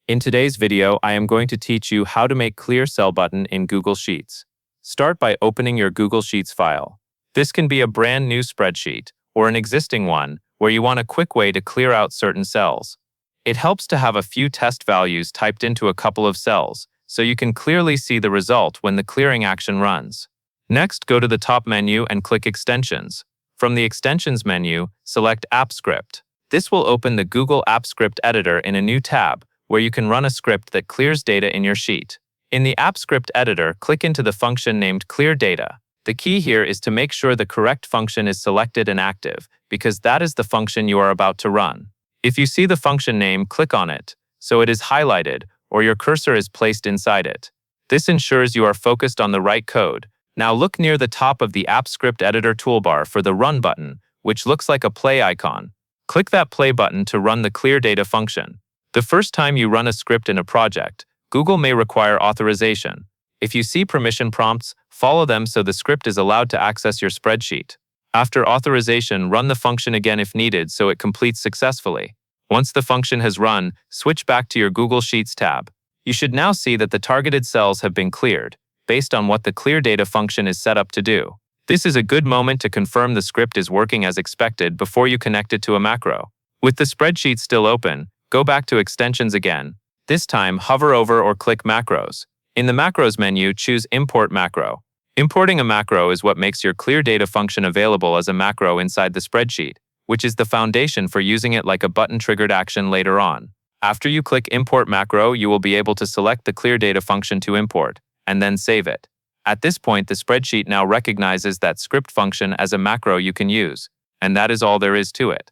In today's video, I am going to teach you how to make Clear Cell button in Google Sheets. Start by opening your Google Sheets file. This can be a brand new spreadsheet or an existing one where you want a quick way to clear out certain cells. It helps to have a few test values typed into a couple of cells so you can clearly see the result when the clearing action runs. Next, go to the top menu and click Extensions. From the Extensions menu, select AppScript. This will open the Google AppScript editor in a new tab where you can run a script that clears data in your sheet. In the AppScript editor, click into the function named Clear Data. The key here is to make sure the correct function is selected and active, because that is the function you are about to run. If you see the function name, click on it, so it is highlighted or your cursor is placed inside it. This ensures you are focused on the right code. Now look near the top of the AppScript editor toolbar for the Run button, which looks like a play icon. Click that play button to run the Clear Data function. The first time you run a script in a project, Google may require authorization. If you see permission prompts, follow them so the script is allowed to access your spreadsheet. After authorization, run the function again if needed so it completes successfully. Once the function has run, switch back to your Google Sheets tab. You should now see that the targeted cells have been cleared, based on what the Clear Data function is set up to do. This is a good moment to confirm the script is working as expected before you connect it to a macro. With the spreadsheet still open, go back to Extensions again. This time, hover over or click Macros. In the Macros menu, choose Import Macro. Importing a macro is what makes your Clear Data function available as a macro inside the spreadsheet, which is the foundation for using it like a button-triggered action later on. After you click Import Macro, you will be able to select the Clear Data function to import, and then save it. At this point, the spreadsheet now recognizes that script function as a macro you can use, and that is all there is to it.